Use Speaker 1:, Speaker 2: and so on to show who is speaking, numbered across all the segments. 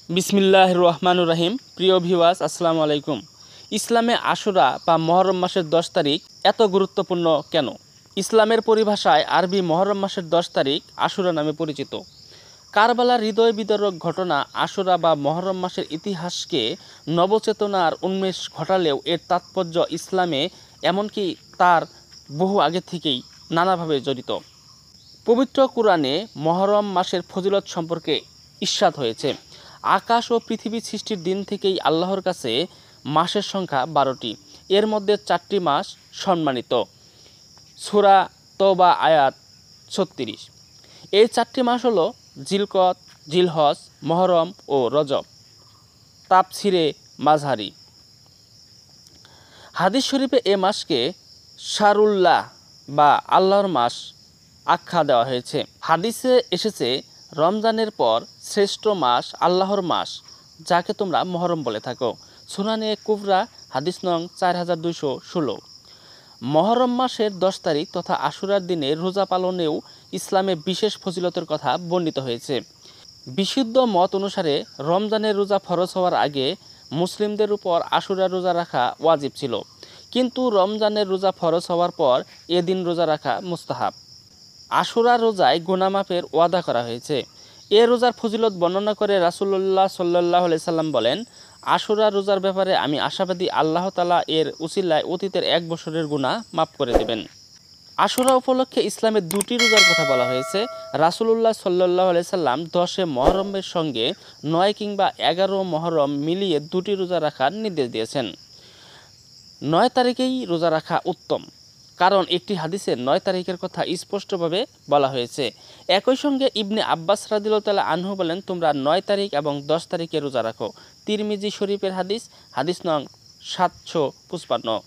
Speaker 1: বিসমিল্লাহির রহমানির রহিম। প্রিয় ভিউয়ার্স, আসসালামু আলাইকুম। ইসলামে আশুরা বা মহরম মাসের 10 তারিখ এত গুরুত্বপূর্ণ কেন? ইসলামের পরিভাষায় আরবি মহরম মাসের 10 তারিখ আশুরা নামে পরিচিত। কারবালার হৃদয় বিদারক ঘটনা আশুরা বা মহরম মাসের ইতিহাসকে নবচেতনার উন্মেষ ঘটালেও এর তাৎপর্য ইসলামে এমনকি তার বহু আগে থেকেই নানাভাবে জড়িত। পবিত্র কুরআনে মহরম মাসের ফজিলত সম্পর্কে ইরশাদ হয়েছে, আকাশ ও পৃথিবী সৃষ্টির দিন থেকেই আল্লাহর কাছে মাসের সংখ্যা 12টি, এর মধ্যে 4টি মাস সম্মানিত। সূরা তওবা আয়াত 36। এই 4টি মাস হলো জিলকদ, জিলহজ, মহরম ও রজব। তাফসিরে মাযহারি। হাদিস শরীফে এ মাসকে শাহরুল্লাহ বা আল্লাহর মাস আখ্যা দেওয়া হয়েছে। হাদিসে এসেছে, রমজানের পর শ্রেষ্ঠ মাস আল্লাহর মাস, যাকে তোমরা মহরম বলে থাকো। সুনানে কুবরা হাদিস নং 4216। মহরম মাসের 10 তারিখ তথা আশুরার দিনে রোজা পালনেও ইসলামে বিশেষ ফজিলতের কথা বর্ণিত হয়েছে। বিশুদ্ধ মত অনুসারে রমজানের রোজা ফরজ হওয়ার আগে মুসলিমদের উপর আশুরার রোজা রাখা ওয়াজিব ছিল, কিন্তু রমজানের রোজা ফরজ হওয়ার পর এদিন রোজা রাখা মুস্তাহাব। আশুরা রোজায় গুনাহ মাফের ওয়াদা করা হয়েছে। এ রোজার ফজিলত বর্ণনা করে রাসূলুল্লাহ সাল্লাল্লাহু আলাইহি সাল্লাম বলেন, আশুরা রোজার ব্যাপারে আমি আশাবাদী আল্লাহ তাআলা এর উসিলায় অতীতের 1 বছরের গুনাহ মাফ করে দেবেন। আশুরা উপলক্ষে ইসলামে 2টি রোজার কথা বলা হয়েছে। রাসূলুল্লাহ সাল্লাল্লাহু আলাইহি সাল্লাম 10 মহরমের সঙ্গে 9 কিংবা 11 মহরম মিলিয়ে 2টি রোজা রাখার নির্দেশ দিয়েছেন। 9 তারিখেই রোজা রাখা উত্তম, কারণ একটি হাদিসে 9 তারিখের কথা স্পষ্টভাবে বলা হয়েছে। একই সঙ্গে ইবনে আব্বাস রাদিয়াল্লাহু তাআলা আনহু বলেন, তোমরা 9 তারিখ এবং 10 তারিখে রোজা রাখো। তিরমিজি শরীফের হাদিস, হাদিস নং 755।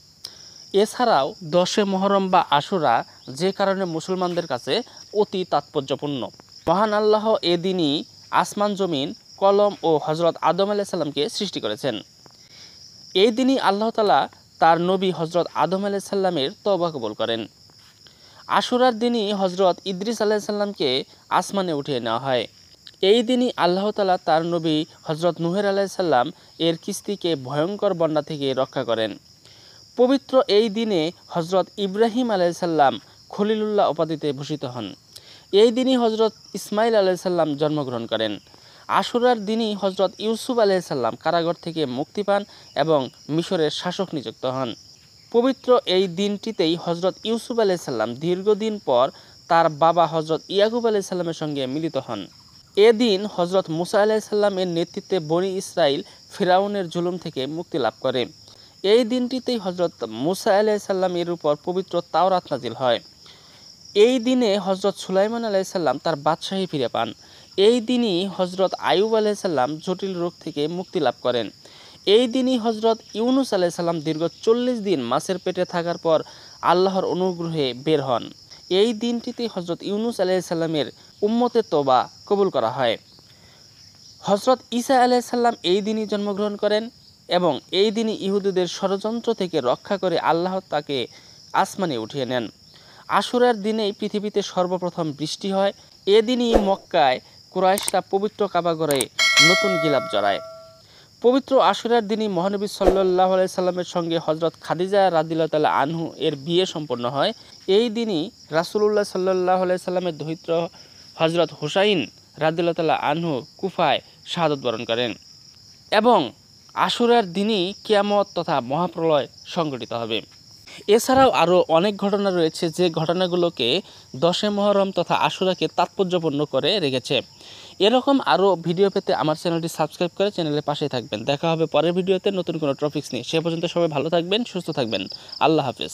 Speaker 1: এছাড়াও 10 মহরম বা আশুরা যে কারণে মুসলমানদের কাছে অতি তাৎপর্যপূর্ণ। মহান আল্লাহ এ দিনই আসমান জমিন, কলম ও হযরত আদম আলাইহিস সালামকে সৃষ্টি করেছেন। এই দিনই আল্লাহ তাআলা তার নবী হযরত আদম আলাইহিস সালামের তওবা কবুল করেন। আশুরার দিনই হযরত ইদ্রিস আলাইহিস সালামকে আসমানে উঠিয়ে নেওয়া হয়। এই দিনই আল্লাহ তাআলা তার নবী হযরত নূহ আলাইহিস সালাম এর কিস্তিকে ভয়ঙ্কর বন্যা থেকে রক্ষা করেন। পবিত্র এই দিনে হযরত ইব্রাহিম আলাইহিস সালাম খলিলুল্লাহ উপাধিতে ভূষিত হন। এই দিনই হযরত ইসমাইল আলাইহিস সালাম জন্মগ্রহণ করেন। আশুরার দিনই হযরত ইউসুফ আলাইহিস সালাম কারাগার থেকে মুক্তি পান এবং মিশরের শাসক নিযুক্ত হন। পবিত্র এই দিনটিতেই হযরত ইউসুফ আলাইহিস সালাম দীর্ঘদিন পর তার বাবা হযরত ইয়াকুব আলাইহিস সালামের সঙ্গে মিলিত হন। এদিন হযরত মুসা আলাইহিস সালামের নেতৃত্বে বনী ইসরাইল ফিরাউনের জুলুম থেকে মুক্তি লাভ করে। এই দিনটিতেই হযরত মুসা আলাইহিস সালামের উপর পবিত্র তাওরাত নাজিল হয়। এই দিনে হযরত সুলাইমান আলাইহিস সালাম তার বাদশাহী ফিরে পান। এই দিনই হযরত আইয়ুব আলাইহিস সালাম জটিল রোগ থেকে মুক্তি লাভ করেন। এই দিনই হযরত ইউনুস আলাইহিস সালাম দীর্ঘ 40 দিন মাছের পেটে থাকার পর আল্লাহর অনুগ্রহে বের হন। এই দিনটিতে হযরত ইউনুস আলাইহিস সালামের উম্মতের তওবা কবুল করা হয়। হযরত ঈসা আলাইহিস সালাম এই দিনই জন্মগ্রহণ করেন এবং এই দিনই ইহুদিদের ষড়যন্ত্র থেকে রক্ষা করে আল্লাহ তাকে আসমানে উঠিয়ে নেন। আশুরার দিনেই পৃথিবীতে সর্বপ্রথম বৃষ্টি হয়। এদিনই মক্কায় কুরাইশরা পবিত্র কাবাঘরে নতুন গিলাপ জড়ায়। পবিত্র আশুরার দিনই মহানবী সাল্লাল্লাহু আলাইহি সাল্লামের সঙ্গে হযরত খাদিজা রাদিয়াল্লাহু তাআলা আনহু এর বিয়ে সম্পন্ন হয়। এই দিনই রাসূলুল্লাহ সাল্লাল্লাহু আলাইহি সাল্লামের দৌহিত্র হযরত হুসাইন রাদিয়াল্লাহু তাআলা আনহু কুফায় শাহাদাত বরণ করেন এবং আশুরার দিনই কিয়ামত তথা মহাপ্রলয় সংঘটিত হবে। এছাড়াও আরও অনেক ঘটনা রয়েছে যে ঘটনাগুলোকে 10 মহরম তথা আশুরাকে তাৎপর্যপূর্ণ করে রেখেছে। এরকম আরও ভিডিও পেতে আমার চ্যানেলটি সাবস্ক্রাইব করে চ্যানেলের পাশেই থাকবেন। দেখা হবে পরের ভিডিওতে নতুন কোনো টপিকস নিয়ে। সে পর্যন্ত সবাই ভালো থাকবেন, সুস্থ থাকবেন। আল্লাহ হাফেজ।